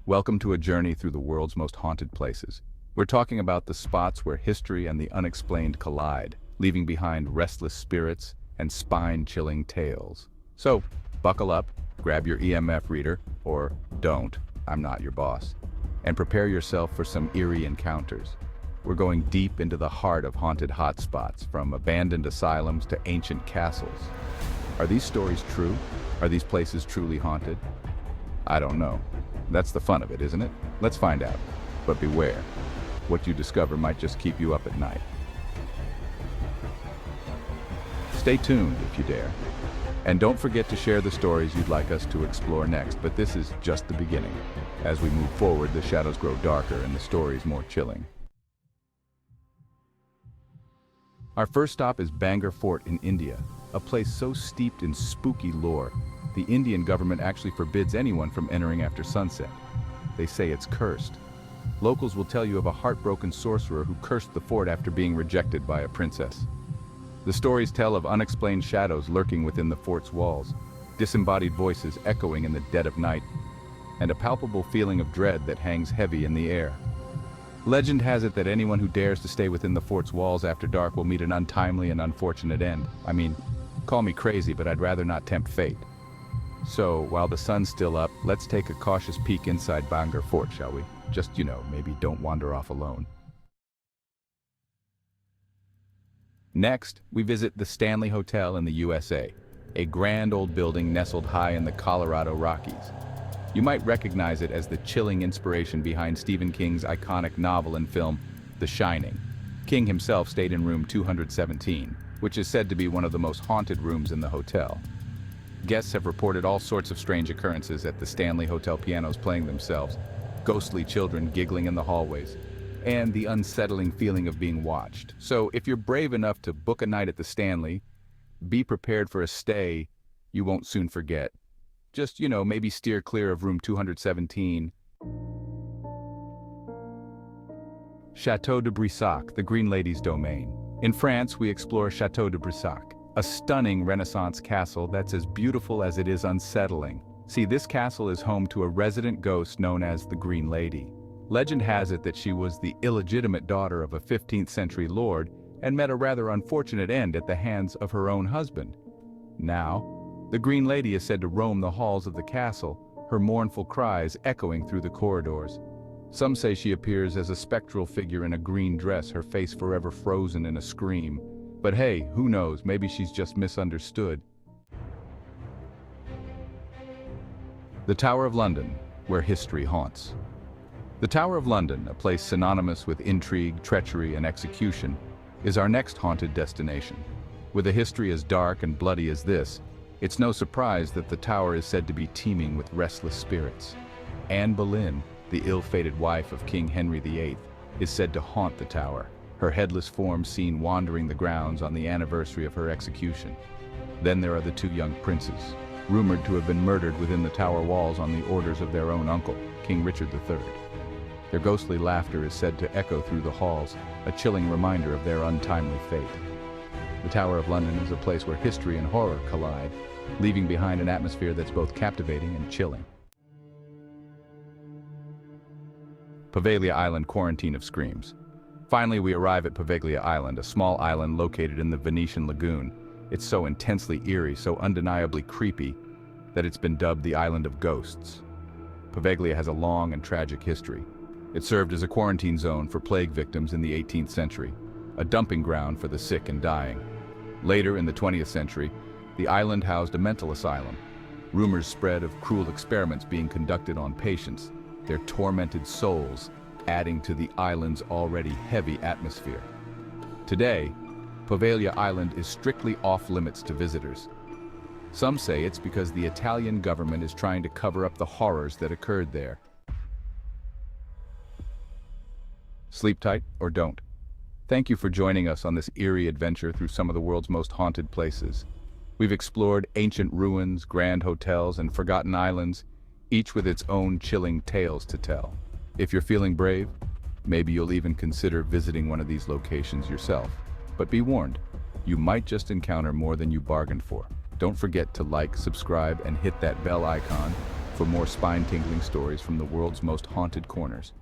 Welcome to a journey through the world's most haunted places. We're talking about the spots where history and the unexplained collide, leaving behind restless spirits and spine-chilling tales. So, buckle up, grab your EMF reader, or don't, I'm not your boss, and prepare yourself for some eerie encounters. We're going deep into the heart of haunted hotspots, from abandoned asylums to ancient castles. Are these stories true? Are these places truly haunted? I don't know. That's the fun of it, isn't it? Let's find out. But beware. What you discover might just keep you up at night. Stay tuned if you dare. And don't forget to share the stories you'd like us to explore next, but this is just the beginning. As we move forward, the shadows grow darker and the stories more chilling. Our first stop is Bangor Fort in India, a place so steeped in spooky lore, the Indian government actually forbids anyone from entering after sunset. They say it's cursed. Locals will tell you of a heartbroken sorcerer who cursed the fort after being rejected by a princess. The stories tell of unexplained shadows lurking within the fort's walls, disembodied voices echoing in the dead of night, and a palpable feeling of dread that hangs heavy in the air. Legend has it that anyone who dares to stay within the fort's walls after dark will meet an untimely and unfortunate end. I mean, call me crazy, but I'd rather not tempt fate. So, while the sun's still up, let's take a cautious peek inside Bangor Fort, shall we? Just, maybe don't wander off alone. Next, we visit the Stanley Hotel in the USA, a grand old building nestled high in the Colorado Rockies. You might recognize it as the chilling inspiration behind Stephen King's iconic novel and film, The Shining. King himself stayed in room 217, which is said to be one of the most haunted rooms in the hotel. Guests have reported all sorts of strange occurrences at the Stanley Hotel pianos playing themselves, ghostly children giggling in the hallways, and the unsettling feeling of being watched. So if you're brave enough to book a night at the Stanley, be prepared for a stay you won't soon forget. Just, maybe steer clear of room 217. Château de Brissac, the Green Lady's domain. In France, we explore Château de Brissac, a stunning Renaissance castle that's as beautiful as it is unsettling. See, this castle is home to a resident ghost known as the Green Lady. Legend has it that she was the illegitimate daughter of a 15th century lord and met a rather unfortunate end at the hands of her own husband. Now, the Green Lady is said to roam the halls of the castle, her mournful cries echoing through the corridors. Some say she appears as a spectral figure in a green dress, her face forever frozen in a scream. But hey, who knows, maybe she's just misunderstood. The Tower of London, where history haunts. The Tower of London, a place synonymous with intrigue, treachery, and execution, is our next haunted destination. With a history as dark and bloody as this, it's no surprise that the tower is said to be teeming with restless spirits. Anne Boleyn, the ill-fated wife of King Henry VIII, is said to haunt the tower, her headless form seen wandering the grounds on the anniversary of her execution. Then there are the two young princes, rumored to have been murdered within the tower walls on the orders of their own uncle, King Richard III. Their ghostly laughter is said to echo through the halls, a chilling reminder of their untimely fate. The Tower of London is a place where history and horror collide, leaving behind an atmosphere that's both captivating and chilling. Poveglia Island Quarantine of Screams. Finally, we arrive at Poveglia Island, a small island located in the Venetian lagoon. It's so intensely eerie, so undeniably creepy, that it's been dubbed the Island of Ghosts. Poveglia has a long and tragic history. It served as a quarantine zone for plague victims in the 18th century, a dumping ground for the sick and dying. Later, in the 20th century, the island housed a mental asylum. Rumors spread of cruel experiments being conducted on patients, their tormented souls adding to the island's already heavy atmosphere. Today, Poveglia Island is strictly off-limits to visitors. Some say it's because the Italian government is trying to cover up the horrors that occurred there. Sleep tight or don't. Thank you for joining us on this eerie adventure through some of the world's most haunted places. We've explored ancient ruins, grand hotels, and forgotten islands, each with its own chilling tales to tell. If you're feeling brave, maybe you'll even consider visiting one of these locations yourself. But be warned, you might just encounter more than you bargained for. Don't forget to like, subscribe, and hit that bell icon for more spine-tingling stories from the world's most haunted corners.